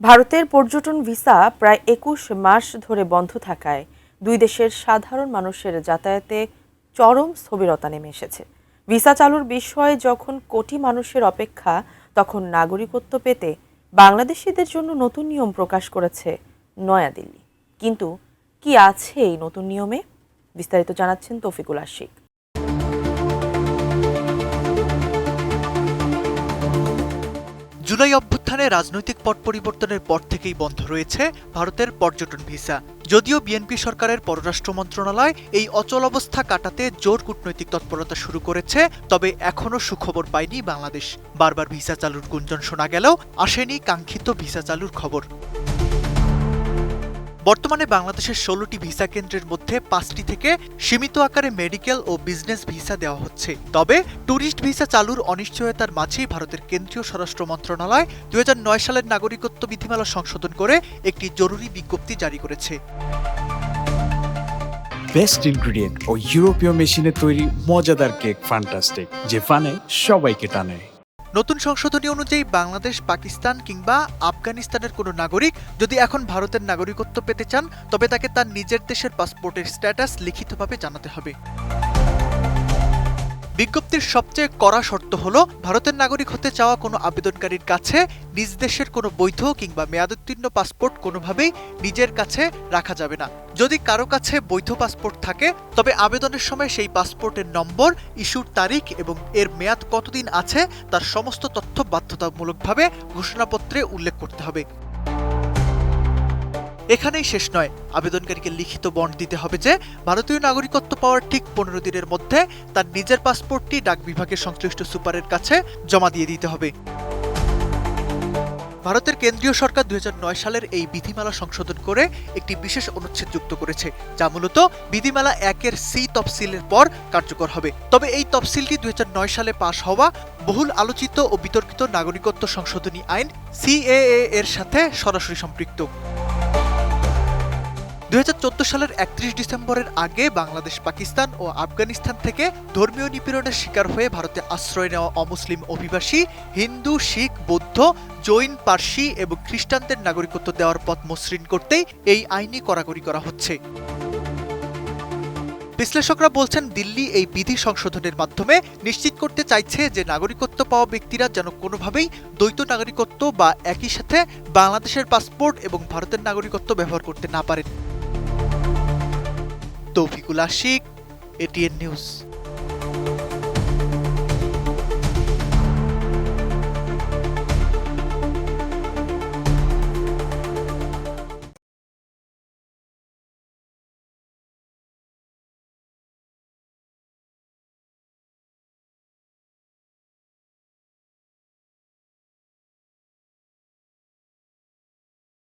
ভারতের পর্যটন ভিসা প্রায় ২১ মাস ধরে বন্ধ থাকায় দুই দেশের সাধারণ মানুষের যাতায়াতে চরম স্থবিরতা নেমে এসেছে। ভিসা চালুর বিষয়ে যখন কোটি মানুষের অপেক্ষা, তখন নাগরিকত্ব পেতে বাংলাদেশিদের জন্য নতুন নিয়ম প্রকাশ করেছে নয়াদিল্লি। কিন্তু কি আছে এই নতুন নিয়মে? বিস্তারিত জানাচ্ছেন তৌফিকুল আশিক। জুলাই অভ্যুত্থানে রাজনৈতিক পট পরিবর্তনের পর থেকেই বন্ধ রয়েছে ভারতের পর্যটন ভিসা। যদিও বিএনপি সরকারের পররাষ্ট্র মন্ত্রণালয় এই অচল অবস্থা কাটাতে জোর কূটনৈতিক তৎপরতা শুরু করেছে, তবে এখনও সুখবর পায়নি বাংলাদেশ। বারবার ভিসা চালুর গুঞ্জন শোনা গেলেও আসেনি কাঙ্ক্ষিত ভিসা চালুর খবর। বর্তমানে বাংলাদেশের ১৬টি ভিসা কেন্দ্রের মধ্যে ৫টি থেকে সীমিত আকারে মেডিকেল ও বিজনেস ভিসা দেওয়া হচ্ছে। তবে ট্যুরিস্ট ভিসা চালুর অনিশ্চয়তার মাঝেই ভারতের কেন্দ্রীয় স্বরাষ্ট্র মন্ত্রণালয় ২০০৯ সালের নাগরিকত্ব বিধিমালা সংশোধন করে একটি জরুরি বিজ্ঞপ্তি জারি করেছে। বেস্ট ইনগ্রিডিয়েন্ট ও ইউরোপীয় মেশিনে তৈরি মজাদার কেক ফ্যান্টাস্টিক, যে ফানে সবাইকে টানে। নতুন সংশোধনী অনুযায়ী বাংলাদেশ, পাকিস্তান কিংবা আফগানিস্তানের কোনো নাগরিক যদি এখন ভারতের নাগরিকত্ব পেতে চান, তবে তাকে তার নিজের দেশের পাসপোর্টের স্ট্যাটাস লিখিতভাবে জানাতে হবে। বিজ্ঞপ্তির সবচেয়ে কড়া শর্ত হল, ভারতের নাগরিক হতে চাওয়া কোনো আবেদনকারীর কাছে নিজ দেশের কোনো বৈধ কিংবা মেয়াদোত্তীর্ণ পাসপোর্ট কোনোভাবেই নিজের কাছে রাখা যাবে না। যদি কারো কাছে বৈধ পাসপোর্ট থাকে, তবে আবেদনের সময় সেই পাসপোর্টের নম্বর, ইস্যুর তারিখ এবং এর মেয়াদ কতদিন আছে তার সমস্ত তথ্য বাধ্যতামূলকভাবে ঘোষণাপত্রে উল্লেখ করতে হবে। এখানেই শেষ নয়, আবেদনকারীকে লিখিত বন্ড দিতে হবে যে ভারতীয় নাগরিকত্ব পাওয়ার ঠিক ১৫ দিনের মধ্যে তার নিজের পাসপোর্টটি ডাক বিভাগের সংশ্লিষ্ট সুপারের কাছে জমা দিয়ে দিতে হবে। ভারতের কেন্দ্রীয় সরকার ২০০৯ সালের এই বিধিমালা সংশোধন করে একটি বিশেষ অনুচ্ছেদ যুক্ত করেছে, যা মূলত বিধিমালা ১-এর সি তফসিলের পর কার্যকর হবে। তবে এই তফসিলটি ২০০৯ সালে পাশ হওয়া বহুল আলোচিত ও বিতর্কিত নাগরিকত্ব সংশোধনী আইন সিএএ এর সাথে সরাসরি সম্পৃক্ত। ২০১৪ সালের ৩১ ডিসেম্বরের আগে বাংলাদেশ, পাকিস্তান ও আফগানিস্তান থেকে ধর্মীয় নিপীড়নের শিকার হয়ে ভারতে আশ্রয় নেওয়া অমুসলিম অভিবাসী হিন্দু, শিখ, বৌদ্ধ, জৈন, পার্সি এবং খ্রিস্টানদের নাগরিকত্ব দেওয়ার পথ মসৃণ করতেই এই আইনি কড়াকড়ি করা হচ্ছে। বিশ্লেষকরা বলছেন, দিল্লি এই বিধি সংশোধনের মাধ্যমে নিশ্চিত করতে চাইছে যে নাগরিকত্ব পাওয়া ব্যক্তিরা যেন কোনোভাবেই দ্বৈত নাগরিকত্ব বা একই সাথে বাংলাদেশের পাসপোর্ট এবং ভারতের নাগরিকত্ব ব্যবহার করতে না পারেন। Toufiqul Ashiq, ATN news.